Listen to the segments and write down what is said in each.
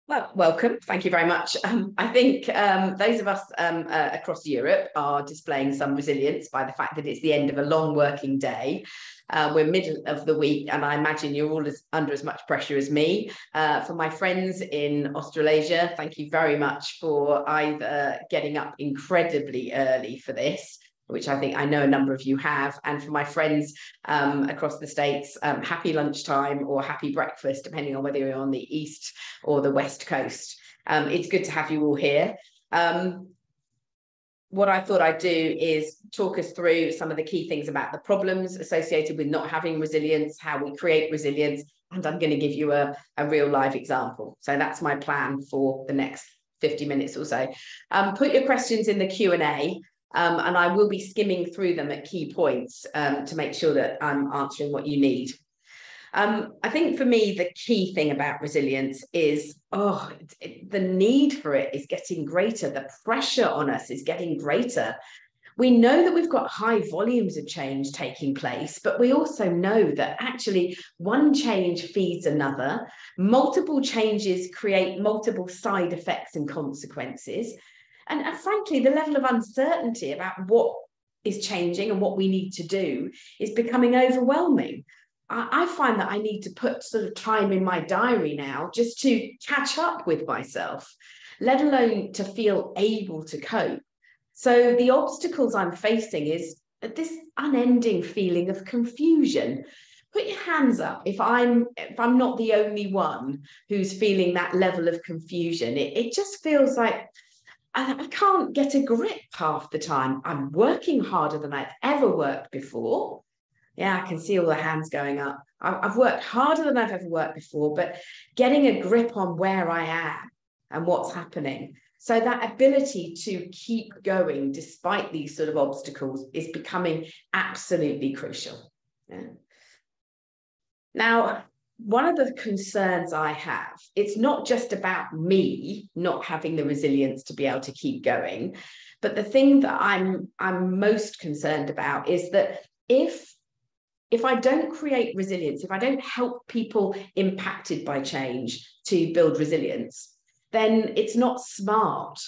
Well, welcome. Thank you very much. I think those of us across Europe are displaying some resilience by the fact that it's the end of a long working day. We're middle of the week, and I imagine you're all under as much pressure as me. For my friends in Australasia, thank you very much for either getting up incredibly early for this, which I know a number of you have. And for my friends across the States, happy lunchtime or happy breakfast, depending on whether you're on the East or the West Coast. It's good to have you all here. What I thought I'd do is talk us through some of the key things about the problems associated with not having resilience, how we create resilience, and I'm going to give you a real live example. So that's my plan for the next 50 minutes or so. Put your questions in the Q&A. And I will be skimming through them at key points to make sure that I'm answering what you need. I think for me, the key thing about resilience is, the need for it is getting greater. The pressure on us is getting greater. We know that we've got high volumes of change taking place, but we also know that actually one change feeds another. Multiple changes create multiple side effects and consequences. And frankly, the level of uncertainty about what is changing and what we need to do is becoming overwhelming. I find that I need to put sort of time in my diary now just to catch up with myself, let alone to feel able to cope. So the obstacles I'm facing is this unending feeling of confusion. Put your hands up if I'm not the only one who's feeling that level of confusion. It just feels like I can't get a grip half the time. I'm working harder than I've ever worked before. Yeah, I can see all the hands going up. I've worked harder than I've ever worked before, but getting a grip on where I am and what's happening. So that ability to keep going despite these sort of obstacles is becoming absolutely crucial. Yeah. Now, one of the concerns I have, it's not just about me not having the resilience to be able to keep going, but the thing that I'm most concerned about is that if I don't create resilience, if I don't help people impacted by change to build resilience, then it's not smart.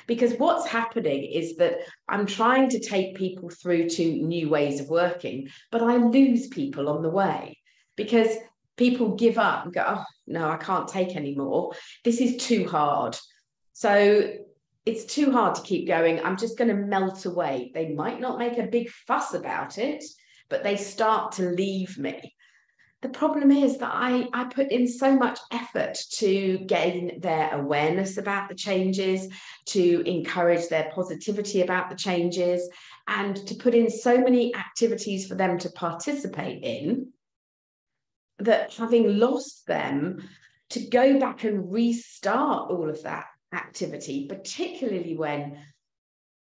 Because what's happening is that I'm trying to take people through to new ways of working, but I lose people on the way because people give up and go, oh, no, I can't take anymore. This is too hard. So it's too hard to keep going. I'm just going to melt away. They might not make a big fuss about it, but they start to leave me. The problem is that I put in so much effort to gain their awareness about the changes, to encourage their positivity about the changes, and to put in so many activities for them to participate in, that having lost them, to go back and restart all of that activity, particularly when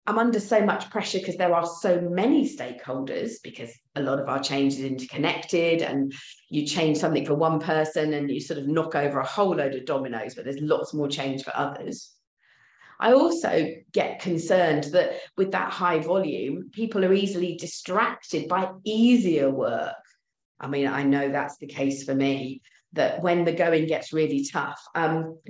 I'm under so much pressure because there are so many stakeholders, because a lot of our change is interconnected, and you change something for one person and you sort of knock over a whole load of dominoes, but there's lots more change for others. I also get concerned that with that high volume, people are easily distracted by easier work. I mean, I know that's the case for me, that when the going gets really tough,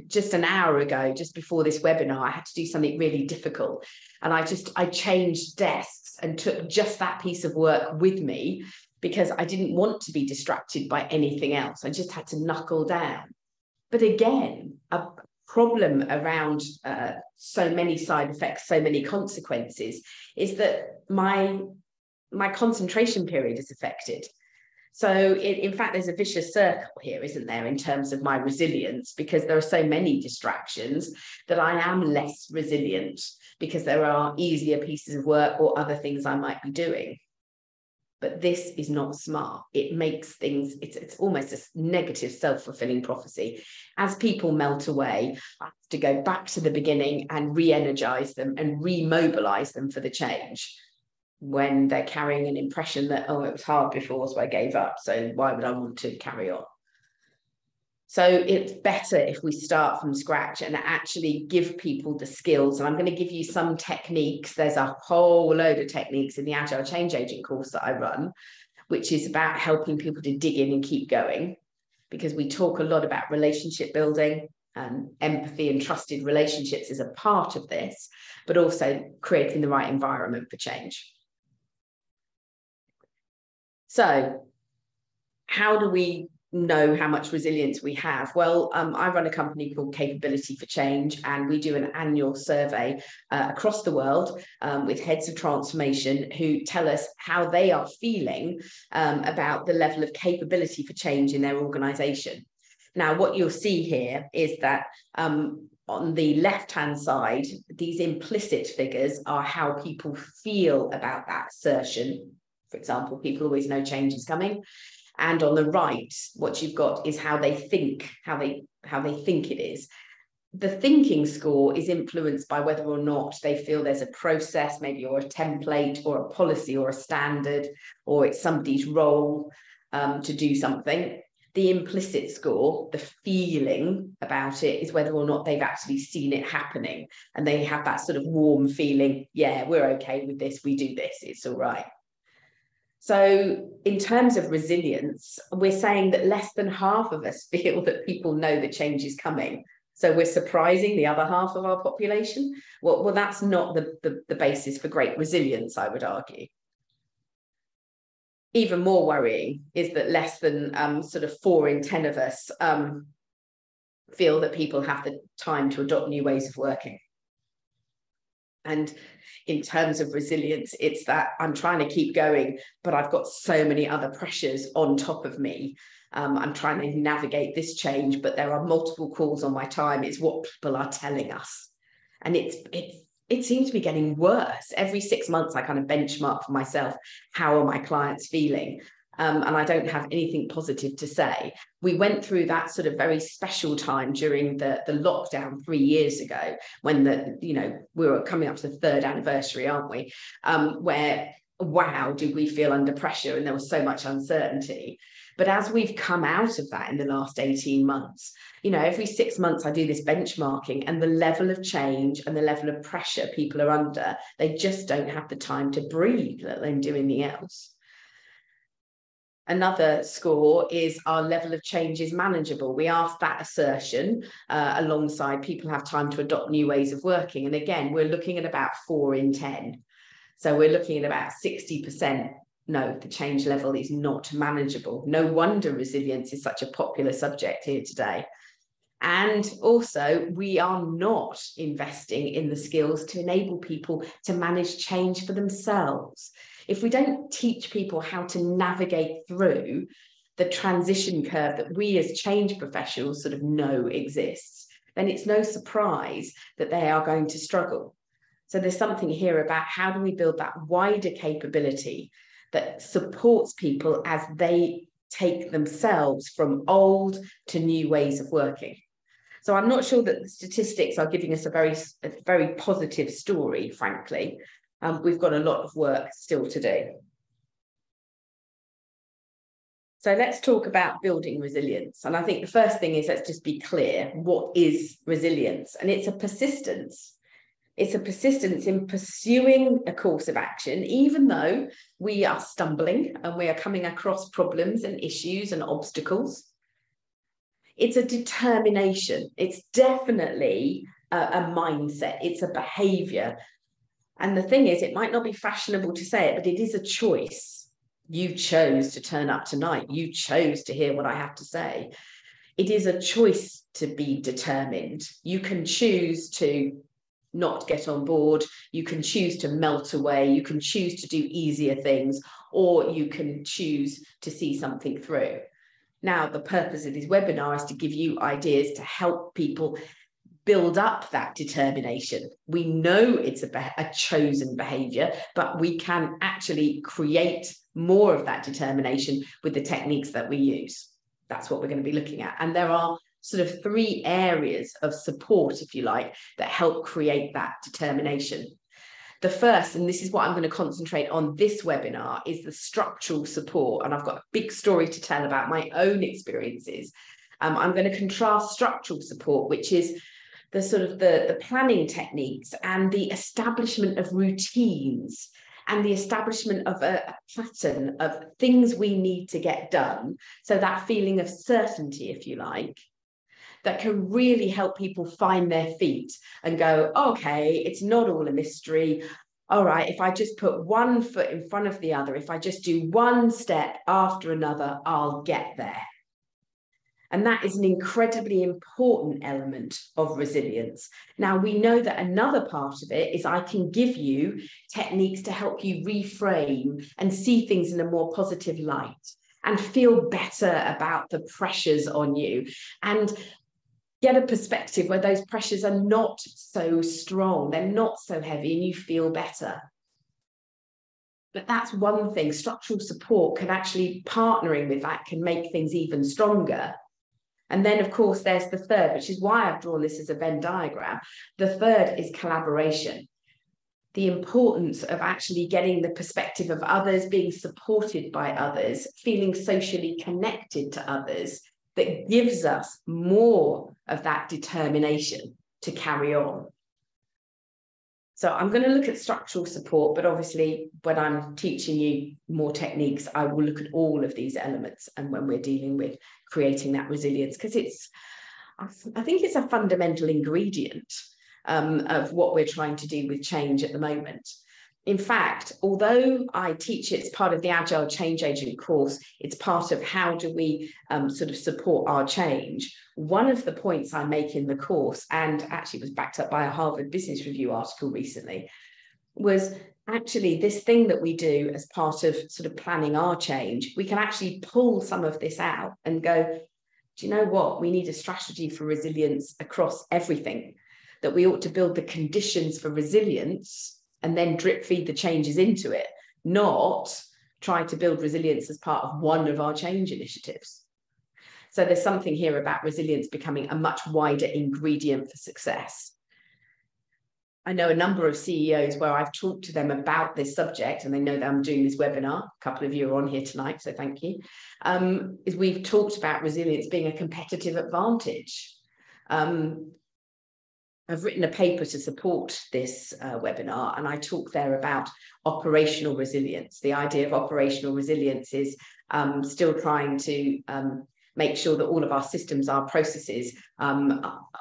just an hour ago, just before this webinar, I had to do something really difficult. And I changed desks and took just that piece of work with me because I didn't want to be distracted by anything else. I just had to knuckle down. But again, a problem around so many side effects, so many consequences, is that my concentration period is affected. So in fact, there's a vicious circle here, isn't there, in terms of my resilience, because there are so many distractions that I am less resilient because there are easier pieces of work or other things I might be doing. But this is not smart. It makes things, it's almost a negative self-fulfilling prophecy. As people melt away, I have to go back to the beginning and re-energize them and remobilize them for the change, when they're carrying an impression that, oh, it was hard before, so I gave up, so why would I want to carry on? So it's better if we start from scratch and actually give people the skills. And I'm going to give you some techniques. There's a whole load of techniques in the Agile Change Agent course that I run, which is about helping people to dig in and keep going, because we talk a lot about relationship building. and empathy and trusted relationships is a part of this, but also creating the right environment for change. So how do we know how much resilience we have? Well, I run a company called Capability for Change, and we do an annual survey across the world with heads of transformation who tell us how they are feeling about the level of capability for change in their organization. Now, what you'll see here is that on the left-hand side, these implicit figures are how people feel about that assertion. For example, people always know change is coming. And on the right, what you've got is how they think, how they think it is. The thinking score is influenced by whether or not they feel there's a process, maybe, or a template, or a policy, or a standard, or it's somebody's role to do something. The implicit score, the feeling about it, is whether or not they've actually seen it happening. And they have that sort of warm feeling, yeah, we're okay with this, we do this, it's all right. So in terms of resilience, we're saying that less than half of us feel that people know that change is coming. So we're surprising the other half of our population. Well, that's not the basis for great resilience, I would argue. Even more worrying is that less than sort of 4 in 10 of us feel that people have the time to adopt new ways of working. And in terms of resilience, it's that I'm trying to keep going, but I've got so many other pressures on top of me. I'm trying to navigate this change, but there are multiple calls on my time. It's what people are telling us. And it seems to be getting worse. Every 6 months, I kind of benchmark for myself, how are my clients feeling? And I don't have anything positive to say. We went through that sort of very special time during the lockdown 3 years ago, when we were coming up to the 3rd anniversary, aren't we? Where, wow, did we feel under pressure, and there was so much uncertainty. But as we've come out of that in the last 18 months, every 6 months I do this benchmarking, and the level of change and the level of pressure people are under, they just don't have the time to breathe, let alone do anything else. Another score is our level of change is manageable. We asked that assertion alongside people have time to adopt new ways of working. And again, we're looking at about 4 in 10. So we're looking at about 60%. No, the change level is not manageable. No wonder resilience is such a popular subject here today. And also, we are not investing in the skills to enable people to manage change for themselves. If we don't teach people how to navigate through the transition curve that we as change professionals sort of know exists, then it's no surprise that they are going to struggle. So there's something here about how do we build that wider capability that supports people as they take themselves from old to new ways of working. So I'm not sure that the statistics are giving us a very positive story, frankly. We've got a lot of work still to do. So let's talk about building resilience. And I think the first thing is, let's just be clear, what is resilience? And it's a persistence. It's a persistence in pursuing a course of action, even though we are stumbling and we are coming across problems and issues and obstacles. It's a determination. It's definitely a mindset. It's a behavior. And the thing is, it might not be fashionable to say it, but it is a choice. You chose to turn up tonight. You chose to hear what I have to say. It is a choice to be determined. You can choose to not get on board. You can choose to melt away. You can choose to do easier things, or you can choose to see something through. Now, the purpose of this webinar is to give you ideas to help people build up that determination. We know it's a chosen behavior, but we can actually create more of that determination with the techniques that we use. That's what we're going to be looking at. And there are sort of 3 areas of support, if you like, that help create that determination. The first, and this is what I'm going to concentrate on this webinar, is the structural support. And I've got a big story to tell about my own experiences. I'm going to contrast structural support, which is the sort of the planning techniques and the establishment of routines and the establishment of a pattern of things we need to get done. So that feeling of certainty, if you like, that can really help people find their feet and go, okay, it's not all a mystery. All right, if I just put one foot in front of the other, if I just do one step after another, I'll get there. And that is an incredibly important element of resilience. Now, we know that another part of it is I can give you techniques to help you reframe and see things in a more positive light and feel better about the pressures on you and get a perspective where those pressures are not so strong, they're not so heavy, and you feel better. But that's one thing. Structural support can actually, partnering with that, can make things even stronger. And then, of course, there's the third, which is why I've drawn this as a Venn diagram. The third is collaboration. The importance of actually getting the perspective of others, being supported by others, feeling socially connected to others, that gives us more of that determination to carry on. So I'm going to look at structural support, but obviously when I'm teaching you more techniques, I will look at all of these elements. And when we're dealing with creating that resilience, because I think it's a fundamental ingredient of what we're trying to do with change at the moment. In fact, although I teach it's part of the Agile Change Agent course, it's part of how do we sort of support our change. One of the points I make in the course, and actually was backed up by a Harvard Business Review article recently, was actually this thing that we do as part of sort of planning our change. We can actually pull some of this out and go, do you know what? We need a strategy for resilience across everything, that we ought to build the conditions for resilience and then drip feed the changes into it, not try to build resilience as part of one of our change initiatives. So there's something here about resilience becoming a much wider ingredient for success. I know a number of CEOs where I've talked to them about this subject, and they know that I'm doing this webinar. A couple of you are on here tonight, so thank you. Is we've talked about resilience being a competitive advantage. I've written a paper to support this webinar, and I talk there about operational resilience. The idea of operational resilience is still trying to make sure that all of our systems, our processes,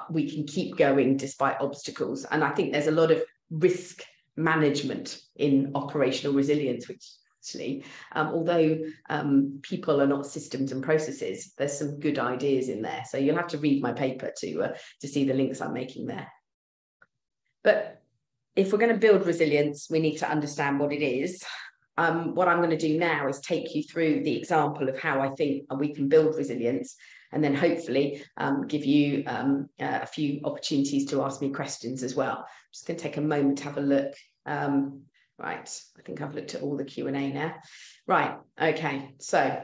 we can keep going despite obstacles. And I think there's a lot of risk management in operational resilience, which actually, although people are not systems and processes, there's some good ideas in there. So you'll have to read my paper to see the links I'm making there. But if we're going to build resilience, we need to understand what it is. What I'm going to do now is take you through the example of how I think we can build resilience, and then hopefully give you a few opportunities to ask me questions as well. I'm just going to take a moment to have a look. Right, I think I've looked at all the Q&A now. Right, okay, so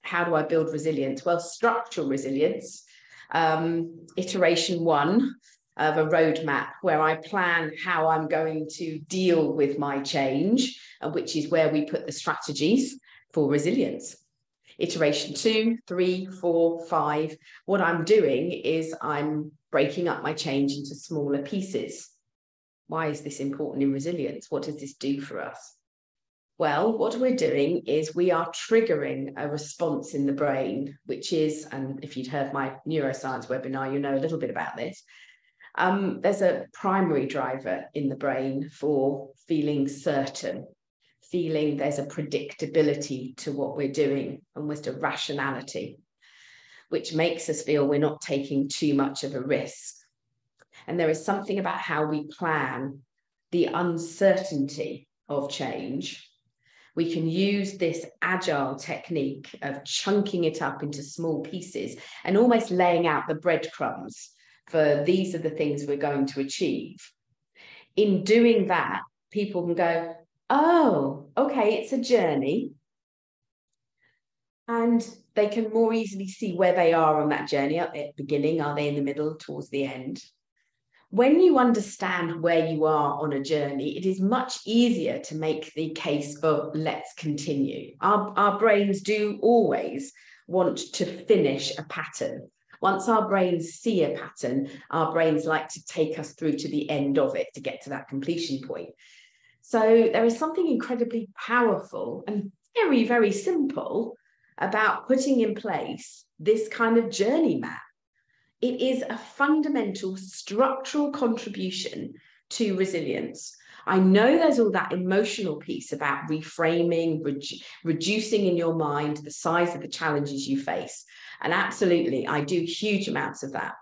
how do I build resilience? Well, structural resilience, iteration 1 of a roadmap where I plan how I'm going to deal with my change, which is where we put the strategies for resilience. Iteration 2, 3, 4, 5. What I'm doing is I'm breaking up my change into smaller pieces. Why is this important in resilience? What does this do for us? Well, what we're doing is we are triggering a response in the brain, which is, and if you'd heard my neuroscience webinar, you know a little bit about this. There's a primary driver in the brain for feeling certain, feeling there's a predictability to what we're doing, almost a rationality, which makes us feel we're not taking too much of a risk. And there is something about how we plan the uncertainty of change. We can use this agile technique of chunking it up into small pieces and almost laying out the breadcrumbs for these are the things we're going to achieve. In doing that, people can go, oh, okay, it's a journey. And they can more easily see where they are on that journey. At the beginning, are they in the middle, towards the end? When you understand where you are on a journey, it is much easier to make the case for let's continue. Our brains do always want to finish a pattern. Once our brains see a pattern, our brains like to take us through to the end of it to get to that completion point. So there is something incredibly powerful and very, very simple about putting in place this kind of journey map. It is a fundamental structural contribution to resilience. I know there's all that emotional piece about reframing, reducing in your mind the size of the challenges you face. And absolutely, I do huge amounts of that.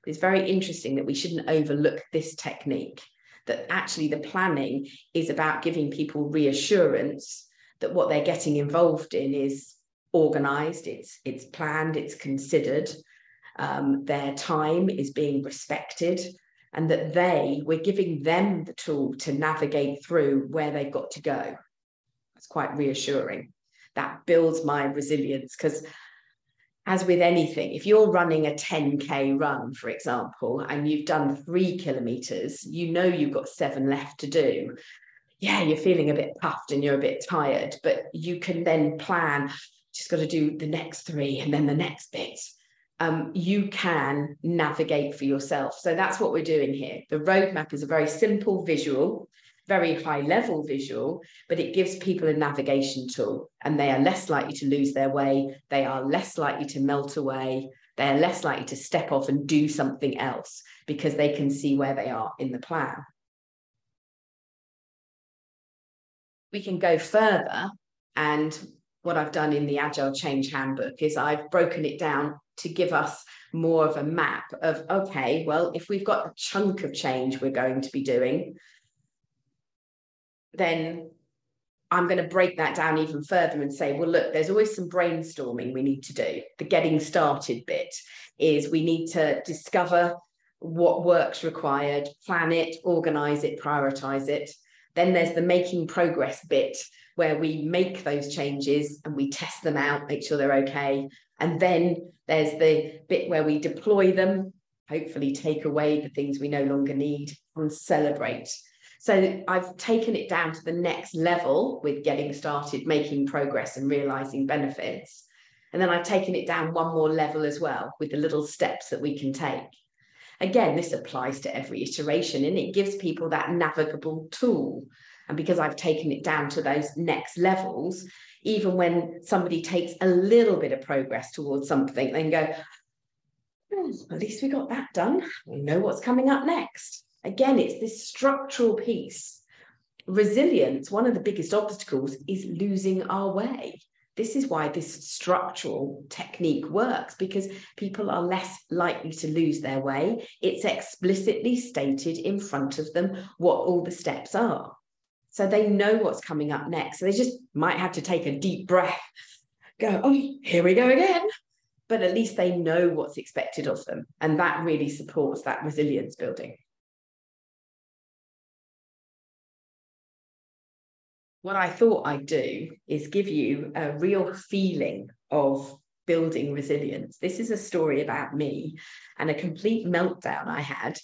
But it's very interesting that we shouldn't overlook this technique, that actually the planning is about giving people reassurance that what they're getting involved in is organized, it's planned, it's considered, their time is being respected, and that we're giving them the tool to navigate through where they've got to go. It's quite reassuring. That builds my resilience, because as with anything, if you're running a 10K run, for example, and you've done 3 kilometers, you know you've got 7 left to do. Yeah, you're feeling a bit puffed and you're a bit tired, but you can then plan, just got to do the next 3 and then the next bit. You can navigate for yourself. So that's what we're doing here. The roadmap is a very simple visual, very high level visual, but it gives people a navigation tool, and they are less likely to lose their way. They are less likely to melt away. They are less likely to step off and do something else because they can see where they are in the plan. We can go further, and what I've done in the Agile Change Handbook is I've broken it down to give us more of a map of, okay, well, if we've got a chunk of change we're going to be doing, then I'm going to break that down even further and say, well, look, there's always some brainstorming we need to do. The getting started bit is we need to discover what work's required, plan it, organize it, prioritize it. Then there's the making progress bit, where we make those changes and we test them out, make sure they're okay. And then there's the bit where we deploy them, hopefully take away the things we no longer need, and celebrate. So I've taken it down to the next level with getting started, making progress and realizing benefits. And then I've taken it down one more level as well with the little steps that we can take. Again, this applies to every iteration, and it gives people that navigable tool. And because I've taken it down to those next levels, even when somebody takes a little bit of progress towards something, then go, oh, at least we got that done. We know what's coming up next. Again, it's this structural piece. Resilience, one of the biggest obstacles is losing our way. This is why this structural technique works, because people are less likely to lose their way. It's explicitly stated in front of them what all the steps are. So they know what's coming up next. So they just might have to take a deep breath, go, oh, here we go again. But at least they know what's expected of them. And that really supports that resilience building. What I thought I'd do is give you a real feeling of building resilience. This is a story about me and a complete meltdown I had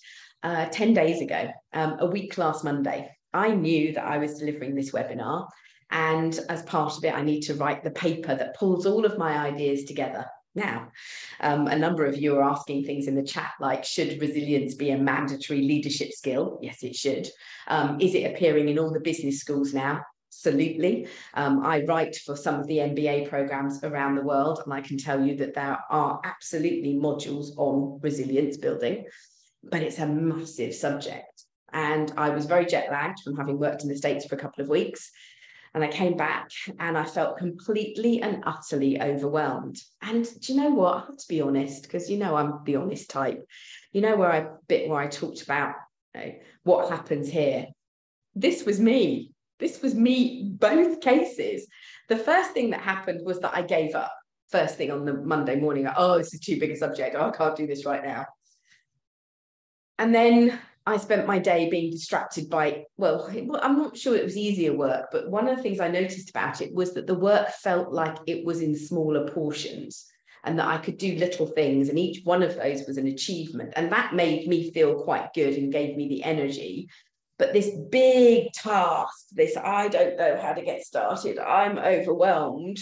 10 days ago, a week last Monday. I knew that I was delivering this webinar, and as part of it, I need to write the paper that pulls all of my ideas together. Now, a number of you are asking things in the chat like, should resilience be a mandatory leadership skill? Yes, it should. Is it appearing in all the business schools now? Absolutely. I write for some of the MBA programs around the world, and I can tell you that there are absolutely modules on resilience building, but it's a massive subject. And I was very jet lagged from having worked in the States for a couple of weeks. And I came back and I felt completely and utterly overwhelmed. And do you know what? I have to be honest, because you know I'm the honest type. You know where I talked about what happens here. This was me. This was me, both cases. The first thing that happened was that I gave up. First thing on the Monday morning, oh, this is too big a subject. Oh, I can't do this right now. And then I spent my day being distracted by, well, I'm not sure it was easier work, but one of the things I noticed about it was that the work felt like it was in smaller portions, and that I could do little things, and each one of those was an achievement. And that made me feel quite good and gave me the energy. But this big task, this I don't know how to get started, I'm overwhelmed,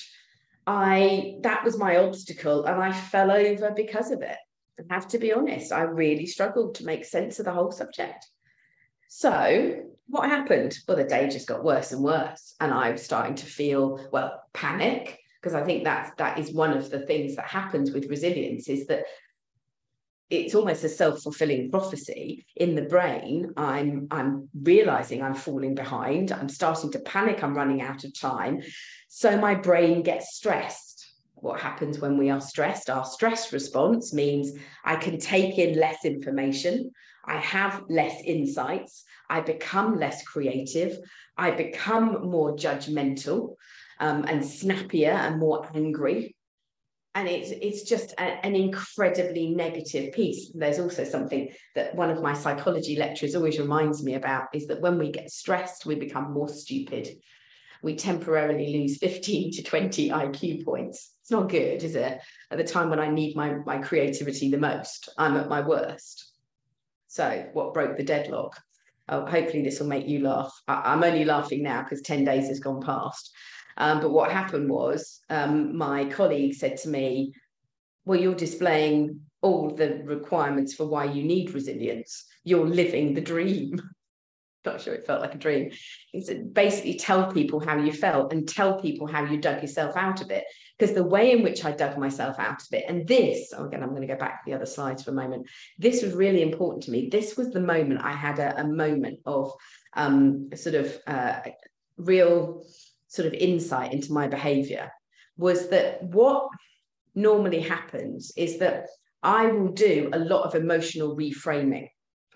that was my obstacle, and I fell over because of it. I have to be honest, I really struggled to make sense of the whole subject. So what happened? Well, the day just got worse and worse, and I was starting to feel, well, panic, because I think that is one of the things that happens with resilience, is that it's almost a self-fulfilling prophecy in the brain. I'm realizing I'm falling behind. I'm starting to panic. I'm running out of time. So my brain gets stressed. What happens when we are stressed? Our stress response means I can take in less information. I have less insights. I become less creative. I become more judgmental and snappier and more angry. And it's just an incredibly negative piece. There's also something that one of my psychology lecturers always reminds me about, is that when we get stressed, we become more stupid. We temporarily lose 15 to 20 IQ points. It's not good, is it? At the time when I need my creativity the most, I'm at my worst. So what broke the deadlock? Oh, hopefully this will make you laugh. I'm only laughing now because 10 days has gone past. But what happened was my colleague said to me, well, you're displaying all the requirements for why you need resilience. You're living the dream. Not sure it felt like a dream. He said, basically tell people how you felt and tell people how you dug yourself out of it. Because the way in which I dug myself out of it, and this, again, I'm going to go back to the other slides for a moment. This was really important to me. This was the moment I had a moment of real sort of insight into my behavior. Was that what normally happens is that I will do a lot of emotional reframing.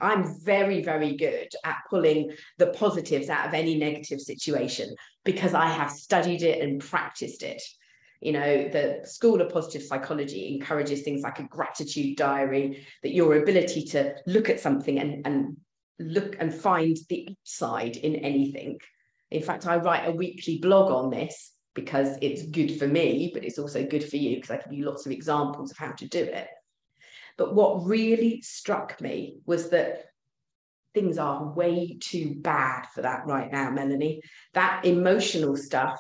I'm very, very good at pulling the positives out of any negative situation because I have studied it and practiced it. You know, the School of Positive Psychology encourages things like a gratitude diary, that your ability to look at something and look and find the upside in anything. In fact, I write a weekly blog on this because it's good for me, but it's also good for you because I give you lots of examples of how to do it. But what really struck me was that things are way too bad for that right now, Melanie. That emotional stuff,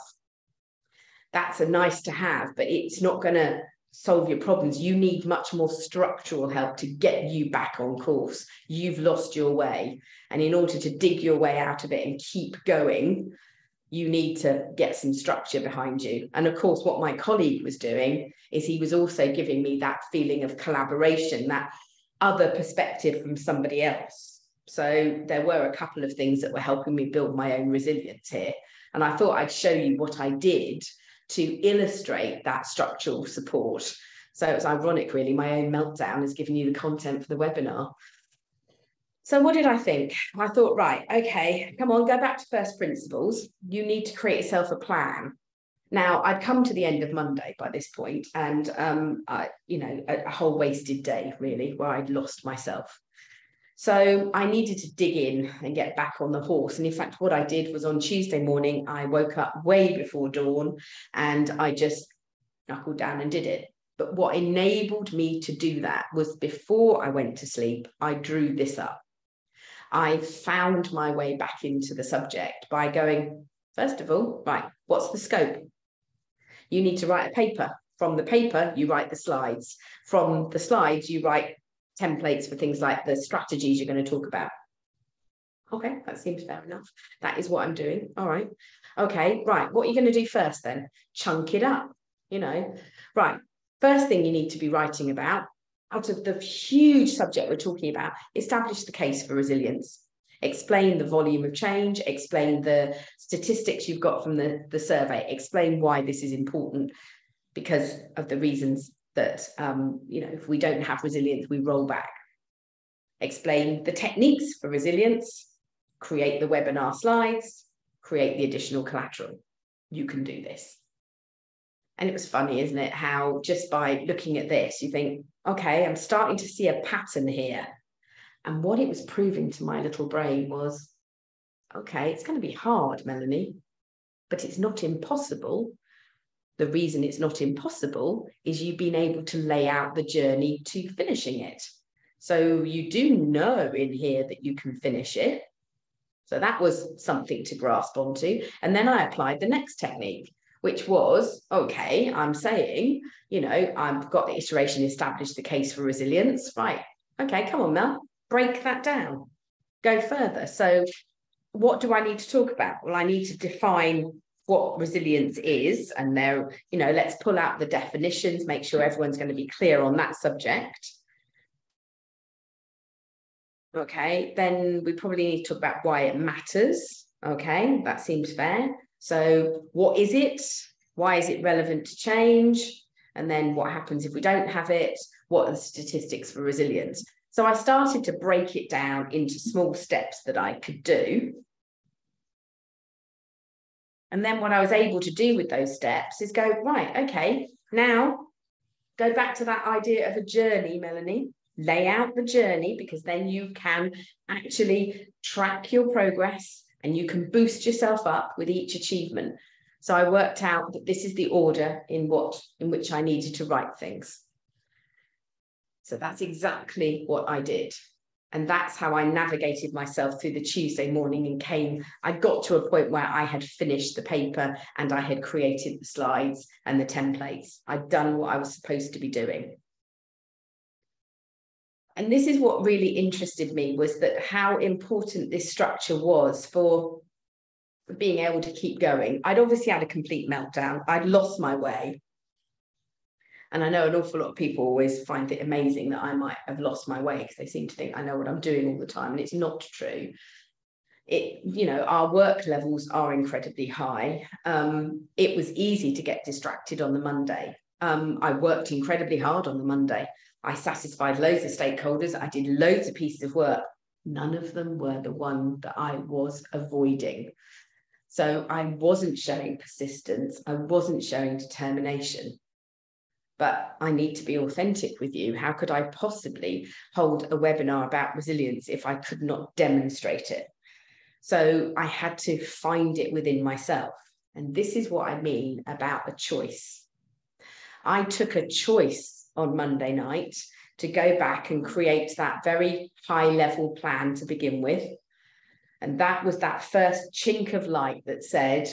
that's a nice to have, but it's not going to solve your problems. You need much more structural help to get you back on course. You've lost your way. And in order to dig your way out of it and keep going, you need to get some structure behind you. And of course, what my colleague was doing is he was also giving me that feeling of collaboration, that other perspective from somebody else. So there were a couple of things that were helping me build my own resilience here. And I thought I'd show you what I did to illustrate that structural support. So it's ironic, really, my own meltdown has given you the content for the webinar. So what did I think? I thought, right, okay, come on, go back to first principles. You need to create yourself a plan. Now, I'd come to the end of Monday by this point, and a whole wasted day, really, where I'd lost myself. So I needed to dig in and get back on the horse. And in fact, what I did was on Tuesday morning, I woke up way before dawn and I just knuckled down and did it. But what enabled me to do that was before I went to sleep, I drew this up. I found my way back into the subject by going, first of all, right, what's the scope? You need to write a paper. From the paper, you write the slides. From the slides, you write templates for things like the strategies you're going to talk about. Okay, that seems fair enough. That is what I'm doing. All right. Okay, right. What are you going to do first then? Chunk it up, Right. First thing you need to be writing about, out of the huge subject we're talking about, establish the case for resilience. Explain the volume of change, explain the statistics you've got from the survey, explain why this is important because of the reasons that, if we don't have resilience, we roll back. Explain the techniques for resilience, create the webinar slides, create the additional collateral. You can do this. And it was funny, isn't it, how just by looking at this, you think, okay, I'm starting to see a pattern here. And what it was proving to my little brain was, okay, it's going to be hard, Melanie, but it's not impossible. The reason it's not impossible is you've been able to lay out the journey to finishing it. So you do know in here that you can finish it. So that was something to grasp onto. And then I applied the next technique, which was, okay, I'm saying, I've got the iteration established the case for resilience. Right. Okay, come on, Mel, break that down. Go further. So what do I need to talk about? Well, I need to define what resilience is, and there, let's pull out the definitions, make sure everyone's going to be clear on that subject. Okay, then we probably need to talk about why it matters. Okay, that seems fair. So what is it? Why is it relevant to change? And then what happens if we don't have it? What are the statistics for resilience? So I started to break it down into small steps that I could do. And then what I was able to do with those steps is go, right, okay, now go back to that idea of a journey, Melanie. Lay out the journey, because then you can actually track your progress and you can boost yourself up with each achievement. So I worked out that this is the order in which I needed to write things. So that's exactly what I did. And that's how I navigated myself through the Tuesday morning and I got to a point where I had finished the paper and I had created the slides and the templates. I'd done what I was supposed to be doing. And this is what really interested me, was that how important this structure was for being able to keep going. I'd obviously had a complete meltdown. I'd lost my way. And I know an awful lot of people always find it amazing that I might have lost my way, because they seem to think I know what I'm doing all the time. And it's not true. Our work levels are incredibly high. It was easy to get distracted on the Monday. I worked incredibly hard on the Monday. I satisfied loads of stakeholders. I did loads of pieces of work. None of them were the one that I was avoiding. So I wasn't showing persistence. I wasn't showing determination. But I need to be authentic with you. How could I possibly hold a webinar about resilience if I could not demonstrate it? So I had to find it within myself. And this is what I mean about a choice. I took a choice on Monday night to go back and create that very high level plan to begin with. And that was that first chink of light that said,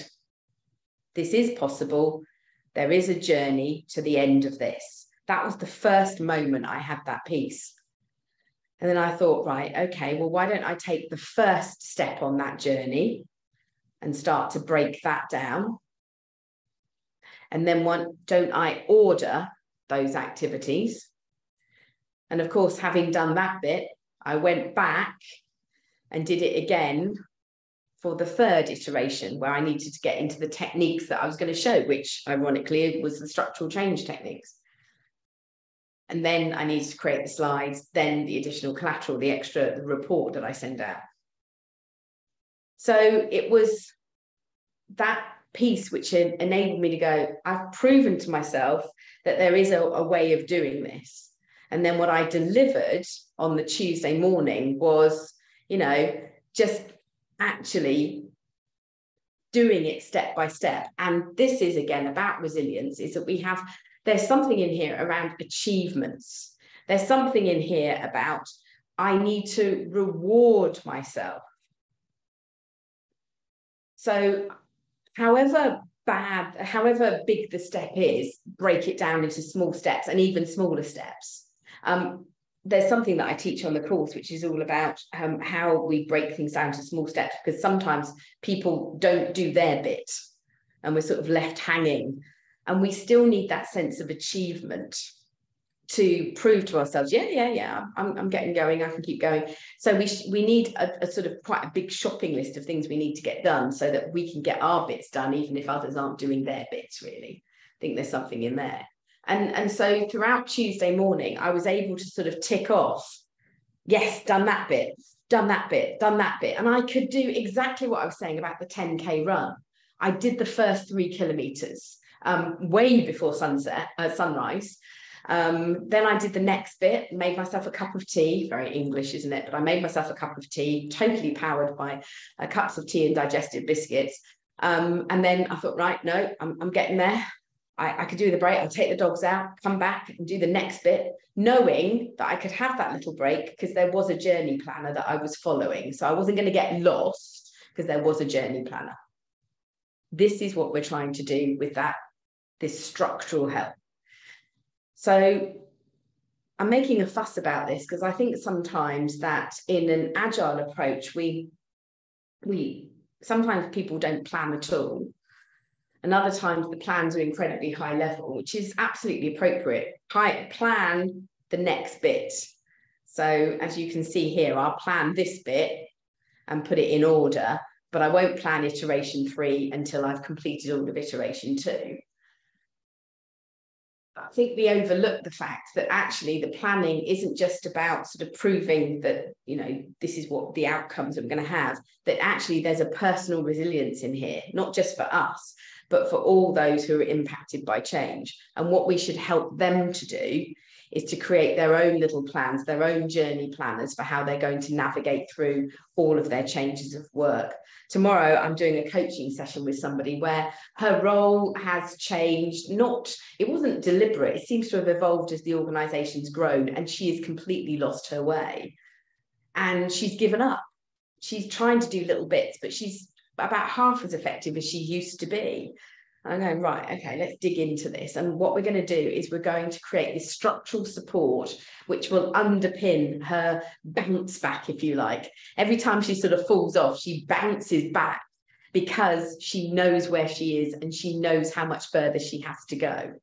this is possible. There is a journey to the end of this. That was the first moment I had that piece. And then I thought, right, okay, well, why don't I take the first step on that journey and start to break that down? And then don't I order those activities? And of course, having done that bit, I went back and did it again for the third iteration, where I needed to get into the techniques that I was going to show, which ironically was the structural change techniques. And then I needed to create the slides, then the additional collateral, the report that I send out. So it was that piece which enabled me to go, I've proven to myself that there is a way of doing this. And then what I delivered on the Tuesday morning was, just actually doing it step by step. And this is, again, about resilience, is that there's something in here around achievements. There's something in here about, I need to reward myself. So however big the step is, break it down into small steps and even smaller steps. There's something that I teach on the course, which is all about how we break things down to small steps, because sometimes people don't do their bit and we're sort of left hanging, and we still need that sense of achievement to prove to ourselves, I'm getting going, I can keep going. So we need a sort of quite a big shopping list of things we need to get done so that we can get our bits done, even if others aren't doing their bits, really. I think there's something in there. And so throughout Tuesday morning, I was able to sort of tick off, yes, done that bit, done that bit, done that bit. And I could do exactly what I was saying about the 10K run. I did the first 3 kilometers way before sunrise. Then I did the next bit, made myself a cup of tea, very English, isn't it? But I made myself a cup of tea, totally powered by cups of tea and digestive biscuits. And then I thought, right, no, I'm getting there. I could do the break, I'll take the dogs out, come back and do the next bit, knowing that I could have that little break because there was a journey planner that I was following. So I wasn't going to get lost because there was a journey planner. This is what we're trying to do with this structural help. So I'm making a fuss about this because I think sometimes that in an agile approach, sometimes people don't plan at all. And other times the plans are incredibly high level, which is absolutely appropriate. Plan the next bit. So as you can see here, I'll plan this bit and put it in order, but I won't plan iteration 3 until I've completed all of iteration 2. I think we overlook the fact that actually the planning isn't just about sort of proving that, you know, this is what the outcomes that we're going to have, that actually there's a personal resilience in here, not just for us, but for all those who are impacted by change. And what we should help them to do is to create their own little plans, their own journey planners for how they're going to navigate through all of their changes of work. Tomorrow, I'm doing a coaching session with somebody where her role has changed. It wasn't deliberate. It seems to have evolved as the organization's grown, and she has completely lost her way. And she's given up. She's trying to do little bits, but she's about half as effective as she used to be. I'm going, right, okay, let's dig into this. And what we're going to do is we're going to create this structural support, which will underpin her bounce back, if you like. Every time she sort of falls off, she bounces back because she knows where she is and she knows how much further she has to go.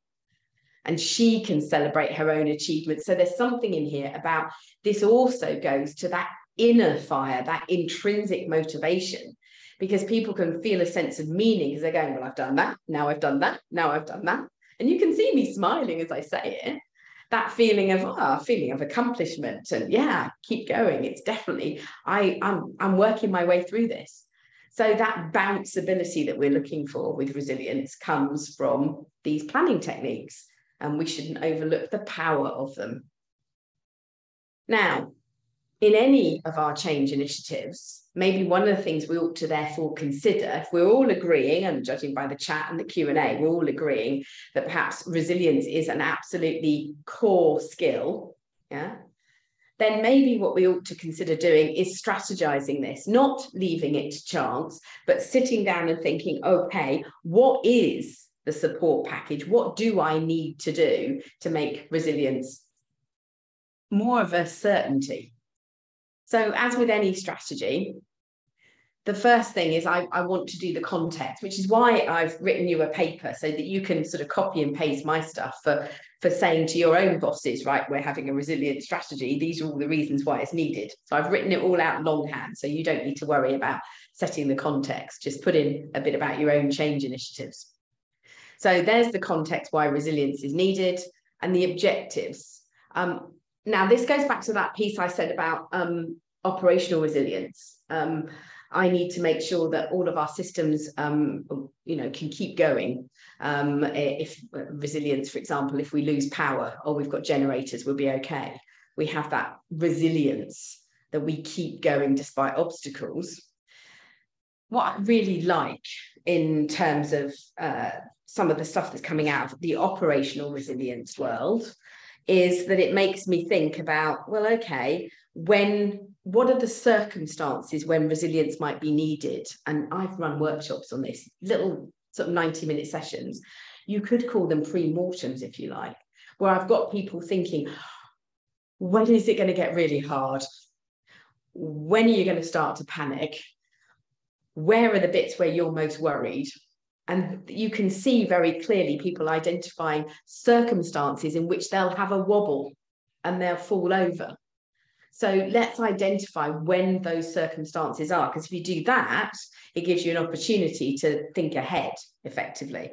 And she can celebrate her own achievements. So there's something in here about this also goes to that inner fire, that intrinsic motivation, because people can feel a sense of meaning because they're going, well, I've done that, now I've done that, now I've done that. And you can see me smiling as I say it, that feeling of accomplishment. And yeah, keep going. It's definitely, I'm working my way through this. So that bounceability that we're looking for with resilience comes from these planning techniques, and we shouldn't overlook the power of them. Now, in any of our change initiatives, maybe one of the things we ought to therefore consider, if we're all agreeing, and judging by the chat and the Q&A, we're all agreeing that perhaps resilience is an absolutely core skill, yeah, then maybe what we ought to consider doing is strategizing this, not leaving it to chance, but sitting down and thinking, okay, what is the support package? What do I need to do to make resilience more of a certainty? So as with any strategy, the first thing is I want to do the context, which is why I've written you a paper so that you can sort of copy and paste my stuff for saying to your own bosses, right, we're having a resilient strategy. These are all the reasons why it's needed. So I've written it all out longhand, so you don't need to worry about setting the context. Just put in a bit about your own change initiatives. So there's the context why resilience is needed and the objectives. Now, this goes back to that piece I said about operational resilience. I need to make sure that all of our systems, can keep going. If resilience, for example, if we lose power or we've got generators, we'll be okay. We have that resilience that we keep going despite obstacles. What I really like in terms of some of the stuff that's coming out of the operational resilience world is that it makes me think about, well, okay, what are the circumstances when resilience might be needed? And I've run workshops on this, little sort of 90-minute sessions. You could call them pre-mortems, if you like, where I've got people thinking, when is it going to get really hard? When are you going to start to panic? Where are the bits where you're most worried? And you can see very clearly people identifying circumstances in which they'll have a wobble and they'll fall over. So let's identify when those circumstances are, because if you do that, it gives you an opportunity to think ahead effectively.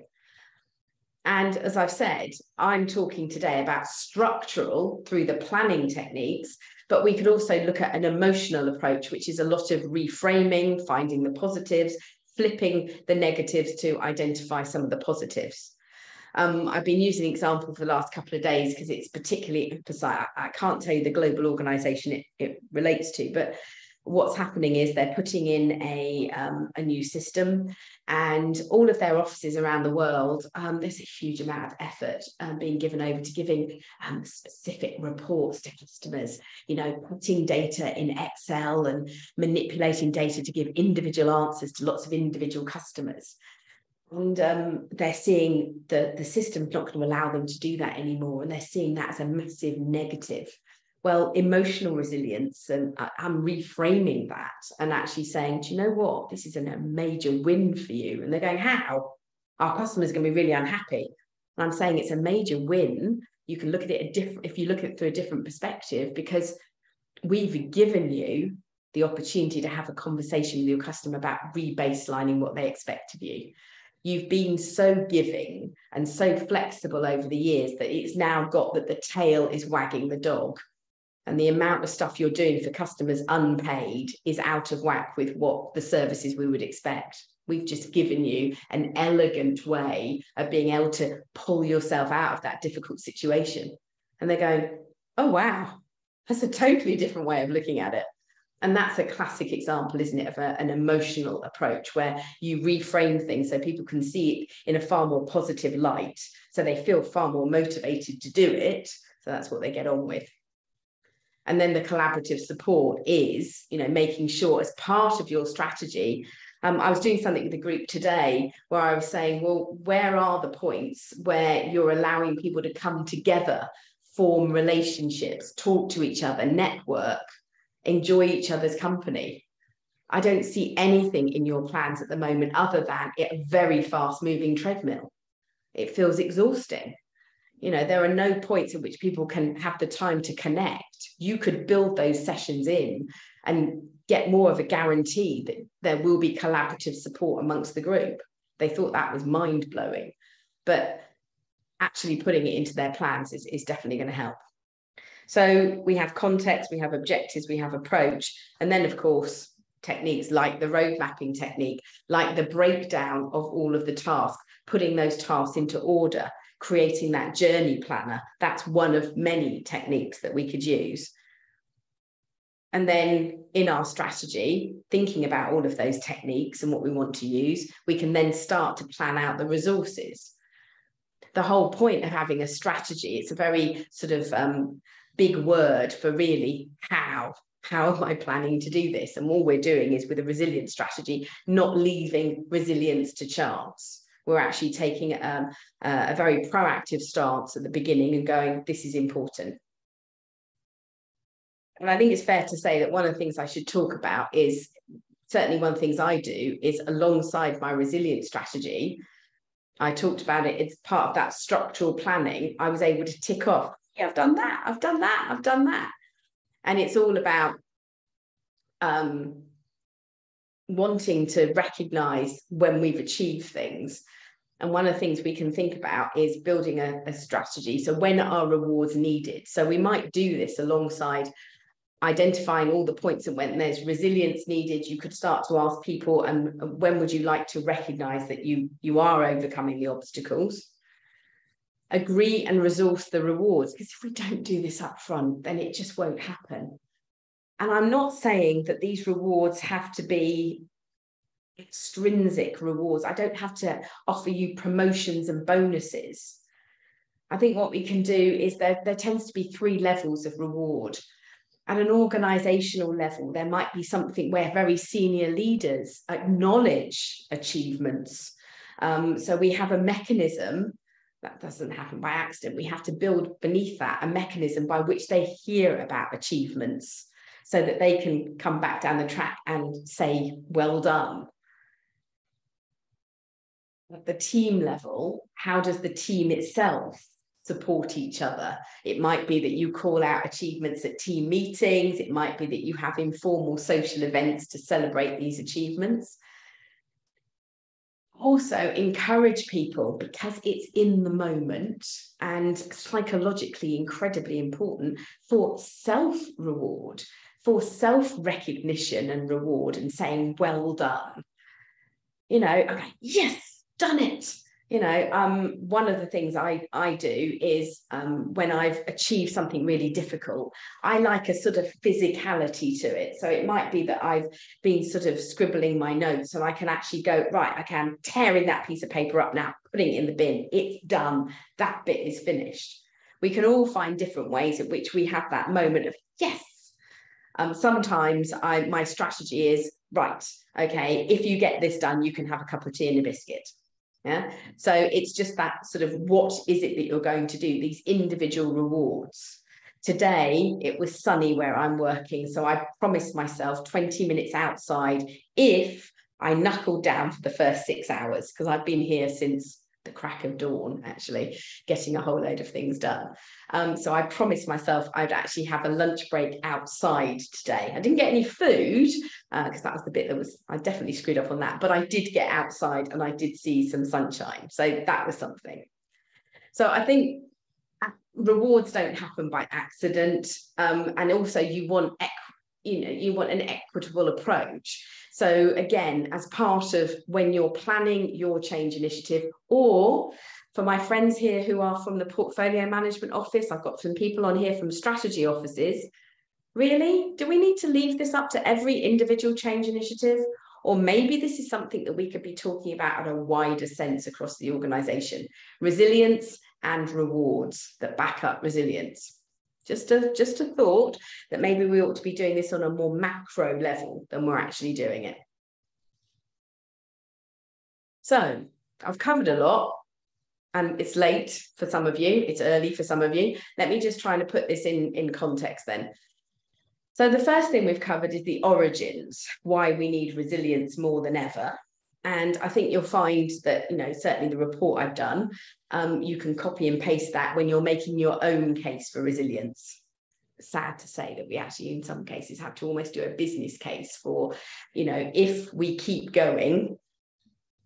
And as I've said, I'm talking today about structural through the planning techniques, but we could also look at an emotional approach, which is a lot of reframing, finding the positives, flipping the negatives to identify some of the positives. I've been using an example for the last couple of days because it's particularly emphasized. I can't tell you the global organization it relates to, but what's happening is they're putting in a new system, and all of their offices around the world, there's a huge amount of effort being given over to giving specific reports to customers, putting data in Excel and manipulating data to give individual answers to lots of individual customers. And they're seeing the system's not going to allow them to do that anymore, and they're seeing that as a massive negative. Well, emotional resilience, and I'm reframing that and actually saying, do you know what? This is a major win for you. And they're going, how? Our customers are going to be really unhappy. And I'm saying it's a major win. You can look at it if you look at it through a different perspective, because we've given you the opportunity to have a conversation with your customer about rebaselining what they expect of you. You've been so giving and so flexible over the years that it's now got that the tail is wagging the dog. And the amount of stuff you're doing for customers unpaid is out of whack with what the services we would expect. We've just given you an elegant way of being able to pull yourself out of that difficult situation. And they're going, oh, wow, that's a totally different way of looking at it. And that's a classic example, isn't it, of an emotional approach where you reframe things so people can see it in a far more positive light. So they feel far more motivated to do it. So that's what they get on with. And then the collaborative support is, making sure as part of your strategy. I was doing something with the group today where I was saying, well, where are the points where you're allowing people to come together, form relationships, talk to each other, network, enjoy each other's company? I don't see anything in your plans at the moment other than a very fast moving treadmill. It feels exhausting. There are no points at which people can have the time to connect. You could build those sessions in and get more of a guarantee that there will be collaborative support amongst the group. They thought that was mind-blowing, but actually putting it into their plans is definitely going to help. So we have context, we have objectives, we have approach, and then, of course, techniques like the road mapping technique, like the breakdown of all of the tasks, putting those tasks into order, creating that journey planner. That's one of many techniques that we could use. And then in our strategy, thinking about all of those techniques and what we want to use, we can then start to plan out the resources. The whole point of having a strategy, it's a very sort of big word for really how am I planning to do this? And all we're doing is, with a resilience strategy, not leaving resilience to chance. We're actually taking a very proactive stance at the beginning and going, this is important. And I think it's fair to say that one of the things I should talk about is, certainly one of the things I do is, alongside my resilience strategy, I talked about it, it's part of that structural planning. I was able to tick off, yeah, I've done that, I've done that, I've done that. And it's all about wanting to recognize when we've achieved things. And one of the things we can think about is building a strategy. So when are rewards needed? So we might do this alongside identifying all the points, and when there's resilience needed, you could start to ask people, and when would you like to recognize that you are overcoming the obstacles? Agree and resource the rewards, because if we don't do this up front, then it just won't happen. And I'm not saying that these rewards have to be extrinsic rewards. I don't have to offer you promotions and bonuses. I think what we can do is there tends to be 3 levels of reward. At an organizational level, there might be something where very senior leaders acknowledge achievements. So we have a mechanism that doesn't happen by accident. We have to build beneath that a mechanism by which they hear about achievements so that they can come back down the track and say, well done. At the team level, how does the team itself support each other? It might be that you call out achievements at team meetings. It might be that you have informal social events to celebrate these achievements. Also encourage people, because it's in the moment and psychologically incredibly important, for self-reward, for self-recognition and reward, and saying, well done. Okay, yes, done it. One of the things I do is when I've achieved something really difficult, I like a sort of physicality to it. So it might be that I've been sort of scribbling my notes and I can actually go, right, I can tearing that piece of paper up now, putting it in the bin. It's done. That bit is finished. We can all find different ways at which we have that moment of, yes. Sometimes my strategy is, right, okay, if you get this done, you can have a cup of tea and a biscuit. Yeah. So it's just that sort of, what is it that you're going to do? These individual rewards. Today, it was sunny where I'm working. So I promised myself 20 minutes outside if I knuckled down for the first 6 hours, because I've been here since the crack of dawn, actually, getting a whole load of things done. So I promised myself I'd actually have a lunch break outside today. I didn't get any food because that was the bit I definitely screwed up on that, but I did get outside and I did see some sunshine. So that was something. So I think rewards don't happen by accident. And also you want an equitable approach. So again, as part of when you're planning your change initiative, or for my friends here who are from the portfolio management office, I've got some people on here from strategy offices. Really, do we need to leave this up to every individual change initiative? Or maybe this is something that we could be talking about at a wider sense across the organisation. Resilience and rewards that back up resilience. Just a thought that maybe we ought to be doing this on a more macro level than we're actually doing it. So I've covered a lot, and it's late for some of you, it's early for some of you. Let me just try to put this in context then. So the first thing we've covered is the origins, why we need resilience more than ever. And I think you'll find that, certainly the report I've done, you can copy and paste that when you're making your own case for resilience. Sad to say that we actually, in some cases, have to almost do a business case for, if we keep going,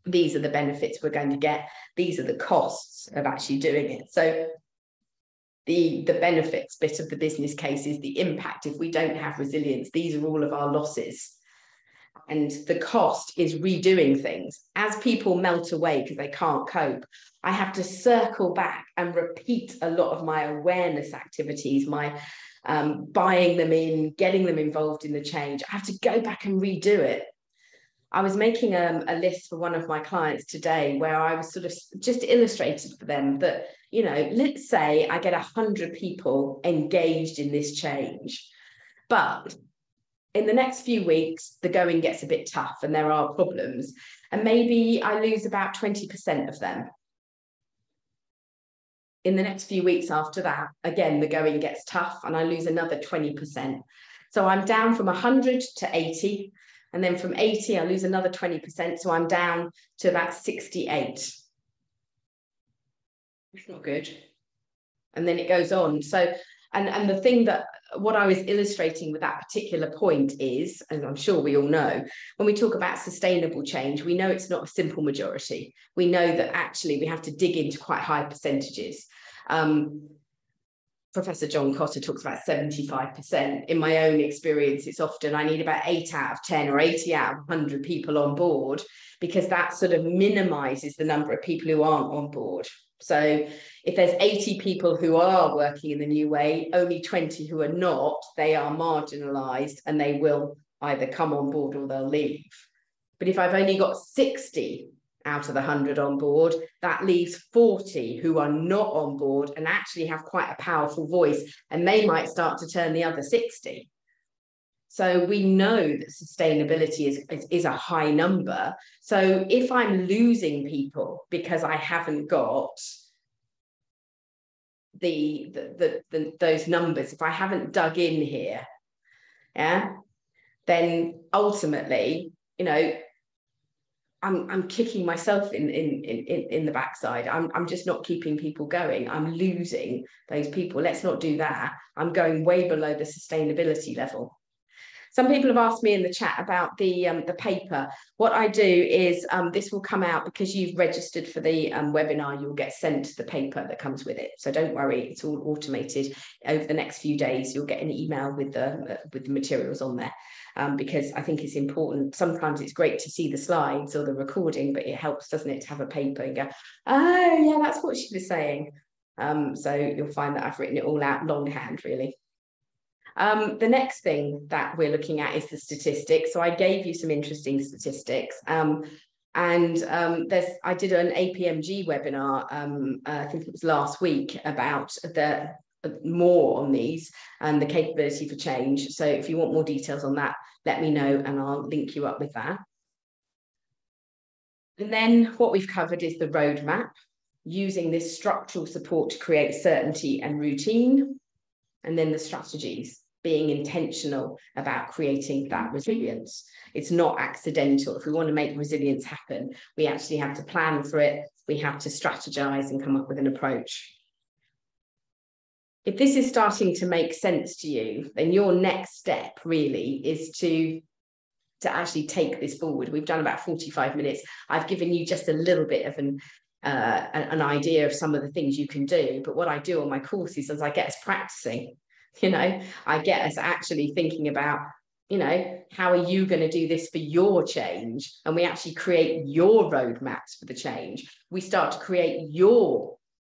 these are the benefits we're going to get. These are the costs of actually doing it. So the benefits bit of the business case is the impact. If we don't have resilience, these are all of our losses. And the cost is redoing things. As people melt away because they can't cope, I have to circle back and repeat a lot of my awareness activities, my buying them in, getting them involved in the change. I have to go back and redo it. I was making a list for one of my clients today where I was sort of just illustrated for them that, let's say I get 100 people engaged in this change, but in the next few weeks, the going gets a bit tough and there are problems. And maybe I lose about 20% of them. In the next few weeks after that, again, the going gets tough and I lose another 20%. So I'm down from 100 to 80. And then from 80, I lose another 20%. So I'm down to about 68. It's not good. And then it goes on. So, and the thing that what I was illustrating with that particular point is, and I'm sure we all know, when we talk about sustainable change, we know it's not a simple majority. We know that actually we have to dig into quite high percentages. Professor John Cotter talks about 75%. In my own experience, it's often I need about 8 out of 10 or 80 out of 100 people on board, because that sort of minimises the number of people who aren't on board. So if there's 80 people who are working in the new way, only 20 who are not, they are marginalised and they will either come on board or they'll leave. But if I've only got 60 out of the 100 on board, that leaves 40 who are not on board and actually have quite a powerful voice, and they might start to turn the other 60. So we know that sustainability is a high number. So if I'm losing people because I haven't got those numbers, if I haven't dug in here, then ultimately, I'm kicking myself in the backside. I'm just not keeping people going. I'm losing those people. Let's not do that. I'm going way below the sustainability level. Some people have asked me in the chat about the paper. What I do is this will come out because you've registered for the webinar. You'll get sent the paper that comes with it. So don't worry, it's all automated. Over the next few days, you'll get an email with the materials on there. Because I think it's important. Sometimes it's great to see the slides or the recording, but it helps, doesn't it, to have a paper and go, oh, yeah, that's what she was saying. So you'll find that I've written it all out longhand, really. The next thing that we're looking at is the statistics. So I gave you some interesting statistics. I did an APMG webinar, I think it was last week, about more on these and the capability for change. So if you want more details on that, let me know and I'll link you up with that. And then what we've covered is the roadmap, using this structural support to create certainty and routine, and then the strategies, being intentional about creating that resilience. It's not accidental. If we want to make resilience happen, we actually have to plan for it. We have to strategize and come up with an approach. If this is starting to make sense to you, then your next step really is to actually take this forward. We've done about 45 minutes. I've given you just a little bit of an idea of some of the things you can do. But what I do on my courses is I get us practicing. I get us actually thinking about, how are you going to do this for your change? And we actually create your roadmaps for the change. We start to create your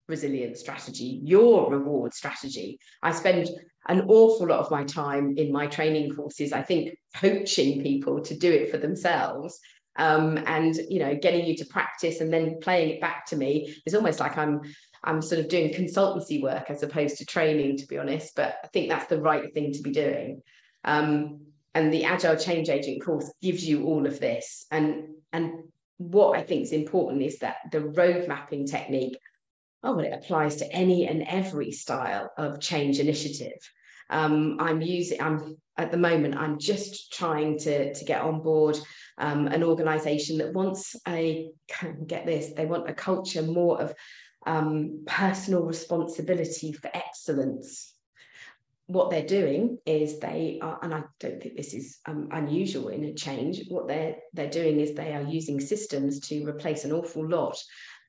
resilience strategy, your reward strategy. I spend an awful lot of my time in my training courses, I think, coaching people to do it for themselves. And getting you to practice and then playing it back to me is almost like I'm sort of doing consultancy work as opposed to training, to be honest. But I think that's the right thing to be doing. And the Agile Change Agent course gives you all of this. And what I think is important is that the road mapping technique, it applies to any and every style of change initiative. At the moment, I'm just trying to get on board an organization that wants they want a culture more of personal responsibility for excellence. What they're doing is they are, and I don't think this is unusual in a change, what they're doing is they are using systems to replace an awful lot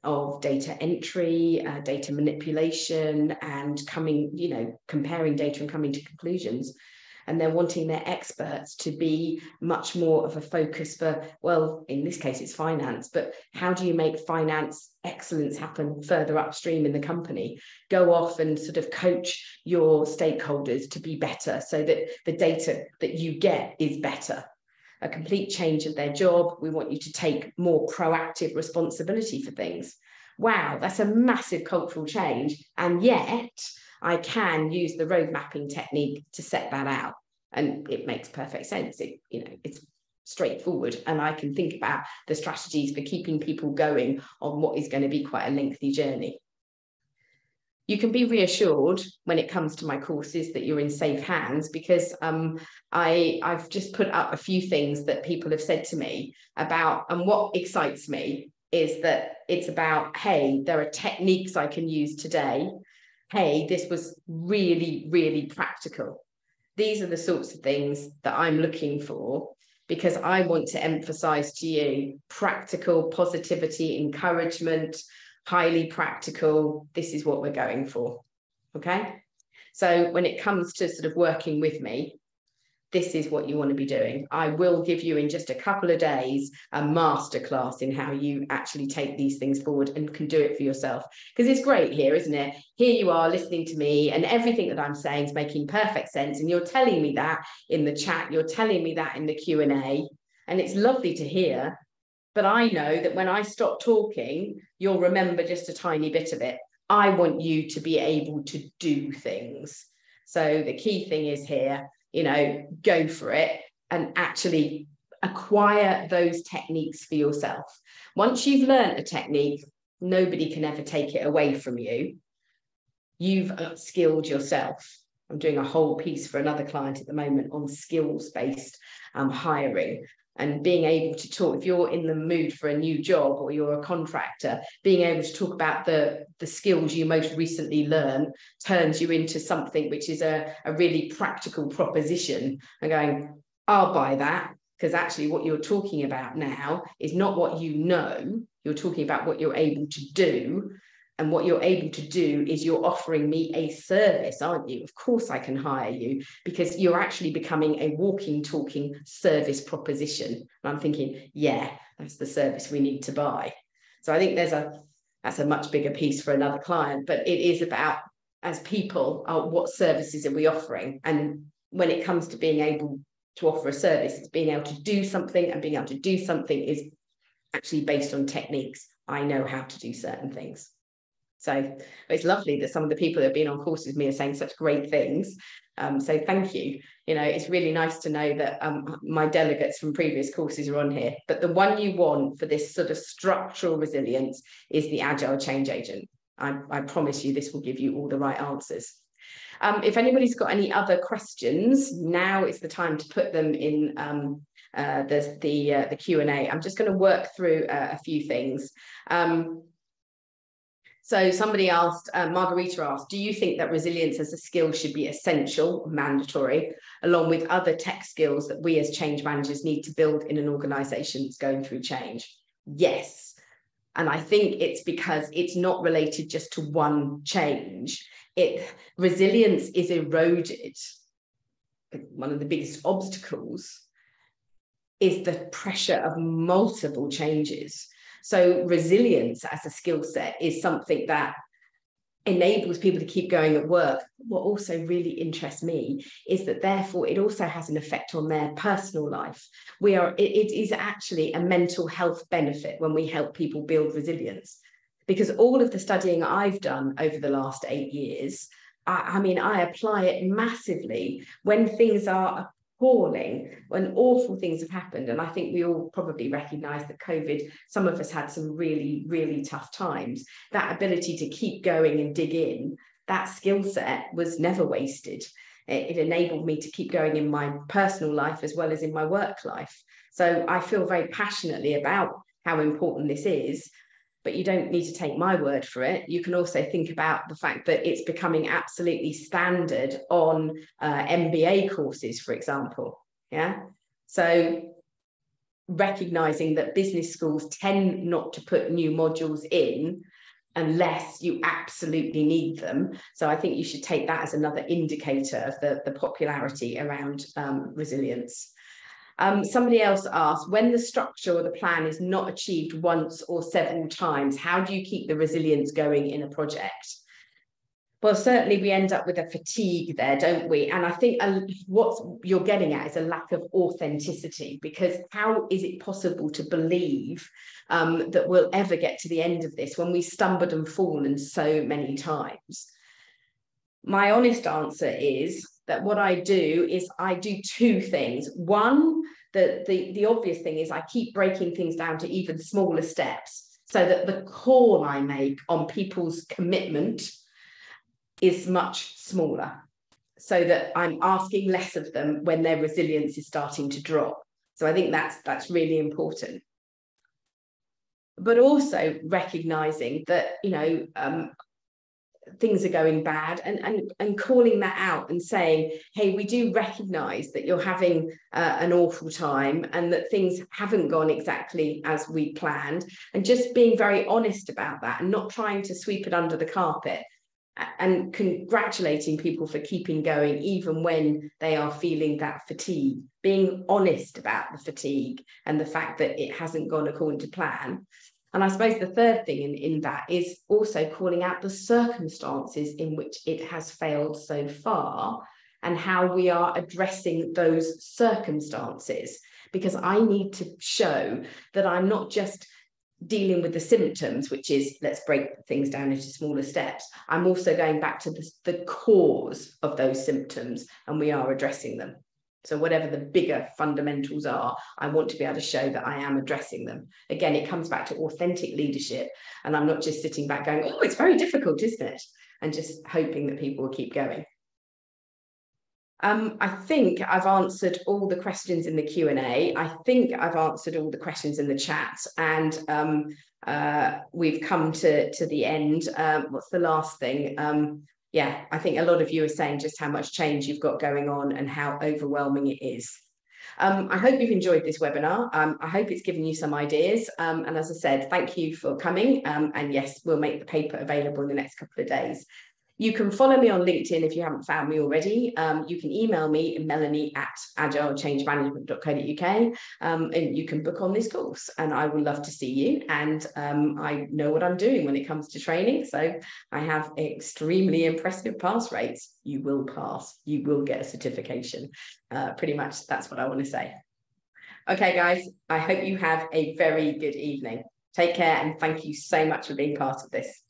of data entry, data manipulation, and comparing data and coming to conclusions. And they're wanting their experts to be much more of a focus for, well, in this case, it's finance, but how do you make finance excellence happen further upstream in the company? Go off and sort of coach your stakeholders to be better so that the data that you get is better. A complete change of their job. We want you to take more proactive responsibility for things. Wow, that's a massive cultural change. And yet I can use the road mapping technique to set that out. And it makes perfect sense. It's straightforward. And I can think about the strategies for keeping people going on what is going to be quite a lengthy journey. You can be reassured when it comes to my courses that you're in safe hands, because I've just put up a few things that people have said to me about, and what excites me is that it's about, hey, there are techniques I can use today. Hey, this was really, really practical. These are the sorts of things that I'm looking for, because I want to emphasize to you practical positivity, encouragement, highly practical. This is what we're going for. Okay. So when it comes to sort of working with me, this is what you want to be doing. I will give you in just a couple of days a masterclass in how you actually take these things forward and can do it for yourself. Because it's great here, isn't it? Here you are listening to me and everything that I'm saying is making perfect sense. And you're telling me that in the chat, you're telling me that in the Q&A, and it's lovely to hear. But I know that when I stop talking, you'll remember just a tiny bit of it. I want you to be able to do things. So the key thing is here, go for it and actually acquire those techniques for yourself. Once you've learned a technique, nobody can ever take it away from you. You've upskilled yourself. I'm doing a whole piece for another client at the moment on skills-based hiring. And being able to talk, if you're in the mood for a new job or you're a contractor, being able to talk about the skills you most recently learned turns you into something which is a really practical proposition, and going, I'll buy that, because actually what you're talking about now is not what you know, you're talking about what you're able to do. And what you're able to do is you're offering me a service, aren't you? Of course I can hire you, because you're actually becoming a walking, talking service proposition. And I'm thinking, yeah, that's the service we need to buy. So I think that's a much bigger piece for another client, but it is about, as people, what services are we offering? And when it comes to being able to offer a service, it's being able to do something, and being able to do something is actually based on techniques. I know how to do certain things. So it's lovely that some of the people that have been on courses with me are saying such great things. So thank you. It's really nice to know that my delegates from previous courses are on here. But the one you want for this sort of structural resilience is the Agile Change Agent. I promise you this will give you all the right answers. If anybody's got any other questions, now is the time to put them in the Q&A. I'm just going to work through a few things. So somebody asked, Margarita asked, do you think that resilience as a skill should be essential, mandatory, along with other tech skills that we as change managers need to build in an organization that's going through change? Yes. And I think it's because it's not related just to one change. Resilience is eroded. One of the biggest obstacles is the pressure of multiple changes. So resilience as a skill set is something that enables people to keep going at work. What also really interests me is that therefore it also has an effect on their personal life. It is actually a mental health benefit when we help people build resilience, because all of the studying I've done over the last 8 years, I mean, I apply it massively when things are appalling, when awful things have happened. And I think we all probably recognize that COVID, some of us had some really, really tough times. That ability to keep going and dig in, that skill set was never wasted. It enabled me to keep going in my personal life as well as in my work life. So I feel very passionately about how important this is. But you don't need to take my word for it. You can also think about the fact that it's becoming absolutely standard on MBA courses, for example. Yeah. So recognizing that business schools tend not to put new modules in unless you absolutely need them. So I think you should take that as another indicator of the popularity around resilience. Somebody else asked, when the structure or the plan is not achieved once or several times, how do you keep the resilience going in a project? Well, certainly we end up with a fatigue there, don't we? And I think what you're getting at is a lack of authenticity, because how is it possible to believe that we'll ever get to the end of this when we stumbled and fallen so many times? My honest answer is that what I do is I do two things. One, the obvious thing is I keep breaking things down to even smaller steps so that the call I make on people's commitment is much smaller, so that I'm asking less of them when their resilience is starting to drop. So I think that's really important. But also recognizing that, you know, things are going bad, and calling that out and saying, hey, we do recognize that you're having an awful time and that things haven't gone exactly as we planned, and just being very honest about that and not trying to sweep it under the carpet, and congratulating people for keeping going even when they are feeling that fatigue, being honest about the fatigue and the fact that it hasn't gone according to plan. And I suppose the third thing in that is also calling out the circumstances in which it has failed so far and how we are addressing those circumstances. Because I need to show that I'm not just dealing with the symptoms, which is let's break things down into smaller steps. I'm also going back to the cause of those symptoms, and we are addressing them. So whatever the bigger fundamentals are, I want to be able to show that I am addressing them. Again, it comes back to authentic leadership. And I'm not just sitting back going, oh, it's very difficult, isn't it? And just hoping that people will keep going. I think I've answered all the questions in the Q&A. I think I've answered all the questions in the chat. And we've come to the end. What's the last thing? Yeah, I think a lot of you are saying just how much change you've got going on and how overwhelming it is. I hope you've enjoyed this webinar. I hope it's given you some ideas. And as I said, thank you for coming. And yes, we'll make the paper available in the next couple of days. You can follow me on LinkedIn if you haven't found me already. You can email me, melanie@agilechangemanagement.co.uk, and you can book on this course, and I would love to see you. And I know what I'm doing when it comes to training, so I have extremely impressive pass rates. You will pass. You will get a certification. Pretty much that's what I want to say. Okay, guys, I hope you have a very good evening. Take care, and thank you so much for being part of this.